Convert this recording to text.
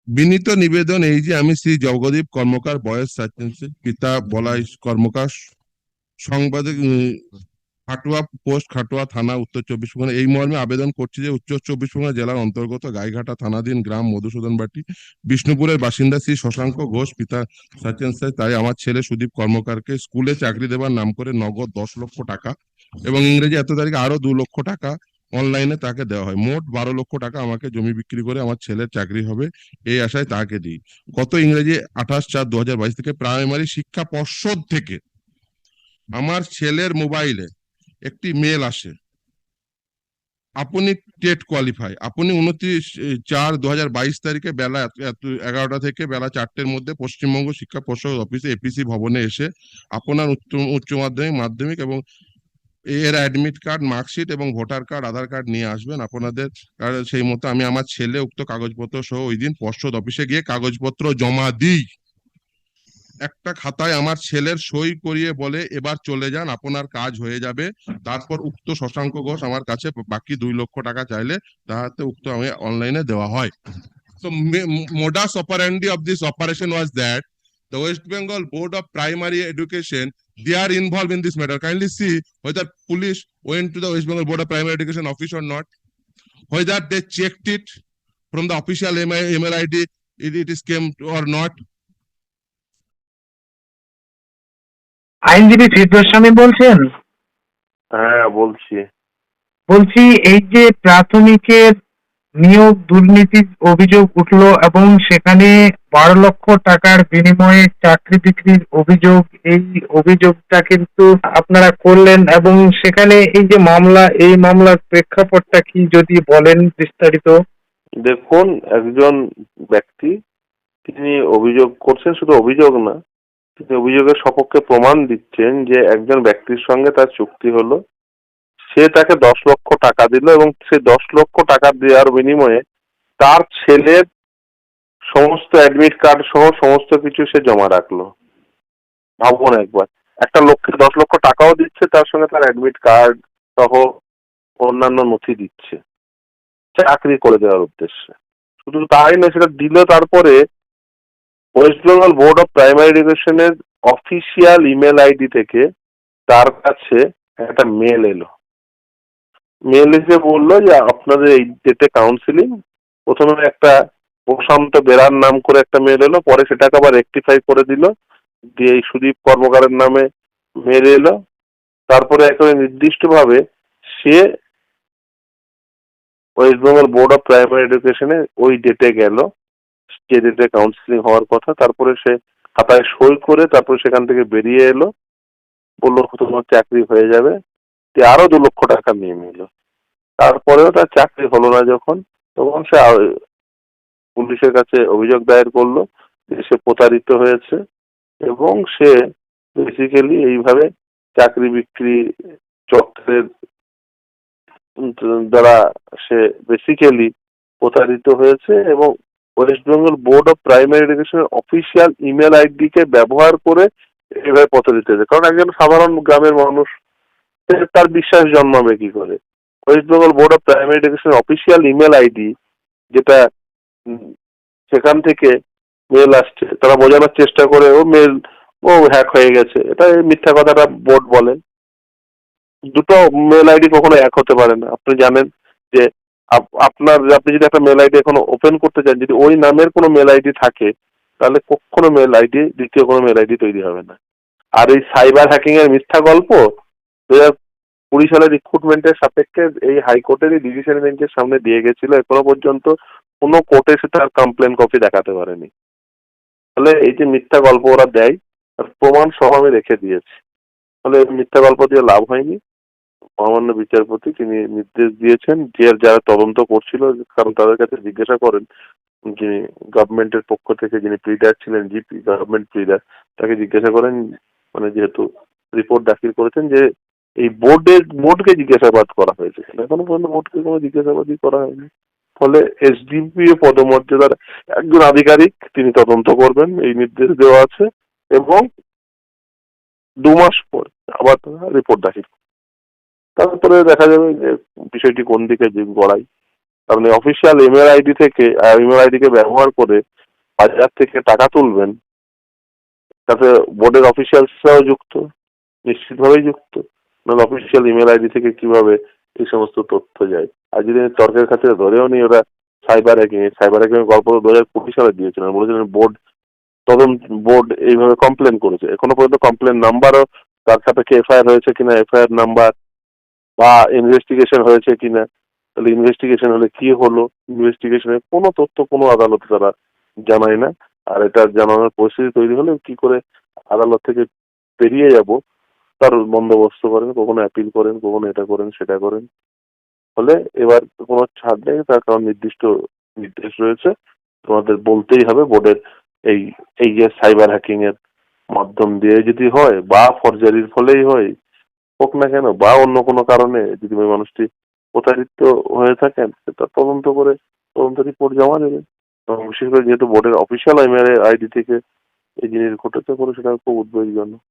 বিনীত নিবেদন এই যে আমি শ্রী জগদীপ কর্মকার, বয়স 47, পিতা বলাই কর্মকার, সংবাদে খাটুয়া পোস্ট, খাটুয়া থানা, উত্তর চব্বিশ পরগনা, এই মর্মে আবেদন করছি যে উত্তর চব্বিশ পরগনা জেলার অন্তর্গত গাইঘাটা থানাধীন গ্রাম মধুসূদনবাটি, বিষ্ণুপুরের বাসিন্দা শ্রী শশাঙ্ক ঘোষ, পিতা সচিন স্যার, তাই আমার ছেলে সুদীপ কর্মকারকে স্কুলে চাকরি দেবার নাম করে নগদ 10 লক্ষ টাকা এবং ইংরেজি এত তারিখে আরো 2 লক্ষ টাকা অনলাইনে তাকে দেওয়া হয়। মোট 12 লক্ষ টাকা আমাকে জমি বিক্রি করে আমার ছেলের চাকরি হবে এই আশায় তাকে দিই। গত ইংরেজি 28/4/2022 থেকে প্রাইমারি শিক্ষা পর্ষদ থেকে আমার ছেলের মোবাইলে একটি মেল আসে, আপনি টেট কোয়ালিফাই, আপনি 29/4/2022 তারিখে বেলা 11টা থেকে বেলা 4টের মধ্যে পশ্চিমবঙ্গ শিক্ষা পর্ষদ অফিসে এপিসি ভবনে এসে আপনার উচ্চ মাধ্যমিক, মাধ্যমিক এবং এর অ্যাডমিট কার্ড, মার্কশিট এবং ভোটার কার্ড, আধার কার্ড নিয়ে আসবেন। আপনাদের সেই মতো আমি আমার ছেলে উক্ত কাগজপত্র সহ ওই দিন পর্ষদ অফিসে গিয়ে কাগজপত্র জমা দিই। একটা খাতায় আমার ছেলের সই করিয়ে বলে এবার চলে যান, আপনার কাজ হয়ে যাবে। তারপর উক্ত শশাঙ্ক ঘোষ আমার কাছে বাকি 2 লক্ষ টাকা চাইলে তাহাতে উক্ত আমি অনলাইনে দেওয়া হয়। So modus operandi of this operation was that the West Bengal Board of Primary Education, they are involved in this matter. Kindly see whether police went to the West Bengal Board of Primary Education office or not, whether they checked it from the official email ID, it is came or not. আইনজীবী ফিরদৌস স্বামী বলছেন? হ্যাঁ বলছি। বলছি, এই যে প্রাথমিকের নিয়োগ দুর্নীতির অভিযোগ উঠলো এবং সেখানে 12 লক্ষ টাকার বিনিময়ে চাকরি বিক্রির অভিযোগ, এই অভিযোগটা কিন্তু আপনারা করলেন এবং সেখানে এই যে মামলা, এই মামলার প্রেক্ষাপটটা কি যদি বলেন বিস্তারিত। দেখুন, একজন ব্যক্তি তিনি অভিযোগ করছেন, শুধু অভিযোগ না, তিনি অভিযোগের সপক্ষে প্রমাণ দিচ্ছেন যে একজন ব্যক্তির সঙ্গে তার চুক্তি হলো, সে তাকে 10 লক্ষ টাকা দিল এবং সে 10 লক্ষ টাকা দেওয়ার বিনিময়ে তার ছেলের সমস্ত অ্যাডমিট কার্ড সহ সমস্ত কিছু সে জমা রাখলো। ভাবুন একবার, একটা লোককে 10 লক্ষ টাকাও দিচ্ছে, তার সঙ্গে তার অ্যাডমিট কার্ড সহ অন্যান্য নথি দিচ্ছে চাকরি করে দেওয়ার উদ্দেশ্যে। শুধু তাই না, সেটা দিল, তারপরে West Bengal board of primary এডুকেশনের অফিসিয়াল ইমেল আইডি থেকে তার কাছে একটা মেল এলো। মেল এসে বললো যে আপনাদের এই ডেটে কাউন্সিলিং, প্রথমে একটা প্রশান্ত বেরার নাম করে একটা মেল এলো, পরে সেটাকে আবার রেকটিফাই করে দিল, দিয়ে এই সুদীপ কর্মকারের নামে মেল এলো। তারপরে একেবারে নির্দিষ্টভাবে সে West Bengal board of primary এডুকেশনে ওই ডেটে গেল, যে ডেটে কাউন্সিলিং হওয়ার কথা। তারপরে সে খাতায় সই করে তারপরে সেখান থেকে বেরিয়ে এলো, বললো তোমার চাকরি হয়ে যাবে, আরো 2 লক্ষ টাকা নিয়ে নিল। তারপরেও তার চাকরি হলো না যখন, তখন সে পুলিশের কাছে অভিযোগ দায়ের করলো যে সে প্রতারিত হয়েছে এবং সে বেসিক্যালি এইভাবে চাকরি বিক্রি চক্রের দ্বারা সে বেসিক্যালি প্রতারিত হয়েছে এবং West Bengal board of primary এডুকেশনের অফিসিয়াল ইমেল আইডি কে ব্যবহার করে এভাবে প্রতারিত হয়েছে। কারণ একজন সাধারণ গ্রামের মানুষ, তার বিশ্বাস জন্মাবে কি করে? West Bengal board of primary এডুকেশনের অফিসিয়াল ইমেল আইডি, যেটা সেখান থেকে মেল আসছে, তারা বোঝানোর চেষ্টা করে ও হ্যাক হয়ে গেছে, এটা মিথ্যা কথাটা বোর্ড বলে। দুটো মেল আইডি কখনো এক হতে পারে না। আপনি জানেন যে আপনি যদি একটা মেল আইডি এখনো ওপেন করতে চান, যদি ওই নামের কোনো মেল আইডি থাকে, তাহলে কখনো মেল আইডি, দ্বিতীয় কোনো মেল আইডি তৈরি হবে না। আর এই সাইবার হ্যাকিং এর মিথ্যা গল্প 2020 সালের রিক্রুটমেন্টের সাপেক্ষে এই হাইকোর্টেরই ডিভিশন বেঞ্চের সামনে দিয়ে গেছিল, এখনো পর্যন্ত কোনো কোর্টে সেটা কমপ্লেন কপি দেখাতে পারেনি। ফলে এই যে মিথ্যা গল্প ওরা দেয়, তার প্রমাণ সহ আমি রেখে দিয়েছি। ফলে মিথ্যা গল্প দিয়ে লাভ হয়নি। মহামান্য বিচারপতি তিনি নির্দেশ দিয়েছেন যে যারা তদন্ত করছিল, কারণ তাদের কাছে জিজ্ঞাসা করেন, যিনি গভর্নমেন্টের পক্ষ থেকে যিনি প্লিডার ছিলেন, জিপি গভর্নমেন্ট প্লিডার, তাকে জিজ্ঞাসা করেন, মানে যেহেতু রিপোর্ট দাখিল করেছেন, যে এই বোর্ডকে জিজ্ঞাসাবাদ করা হয়েছে, এখনো পর্যন্ত বোর্ডকে কোনো জিজ্ঞাসাবাদই করা হয়নি। ফলে এসডিপিও পদমর্যাদার একজন আধিকারিক তিনি তদন্ত করবেন, এই নির্দেশ দেওয়া আছে এবং 2 মাস পর আবার রিপোর্ট দাখিল, তারপরে দেখা যাবে যে বিষয়টি কোন দিকে গড়ায়। আপনি অফিসিয়াল ইমেল আইডি থেকে ইমেল আইডি কে ব্যবহার করে বাজার থেকে টাকা তুলবেন, তাতে বোর্ডের অফিসিয়ালসরাও যুক্ত, নিশ্চিতভাবেই যুক্ত। নাহলে অফিসিয়াল ইমেল আইডি থেকে কিভাবে এই সমস্ত তথ্য যায়? আর যদি তর্কের খাতিরে ধরেও নি ওরা সাইবার হ্যাকিং এর গল্প 2020 সালে দিয়েছিলেন, বলেছিলেন বোর্ড এইভাবে কমপ্লেন করেছে। এখনো পর্যন্ত কমপ্লেন নাম্বারও তার সাপেক্ষে এফআইআর হয়েছে কিনা, এফআইআর নাম্বার বা ইনভেস্টিগেশন হয়েছে কিনা, তাহলে ইনভেস্টিগেশন হলে কি হলো, ইনভেস্টিগেশনের কোনো তথ্য কোনো আদালতে তারা জানায় না। আর এটা জানানোর পরিস্থিতি তৈরি হলে কি করে আদালত থেকে পেরিয়ে যাব তার বন্দোবস্ত করেন, কখনো অ্যাপিল করেন, কখনো এটা করেন সেটা করেন। ফলে এবার কোনো ছাড় নেই, তার কারণ নির্দিষ্ট নির্দেশ রয়েছে, তোমাদের বলতেই হবে বোর্ডের এই এই যে সাইবার হ্যাকিং এর মাধ্যম দিয়ে যদি হয় বা ফরজারির ফলেই হয় হোক না কেন, বা অন্য কোনো কারণে যদি ওই মানুষটি প্রতারিত হয়ে থাকেন, সেটা তদন্ত রিপোর্ট জমা দেবে। এবং বিশেষ করে যেহেতু বোর্ডের অফিসিয়াল ইমেল আইডি থেকে এই জিনিস ঘটেছে, করে সেটা খুব উদ্বেগজনক।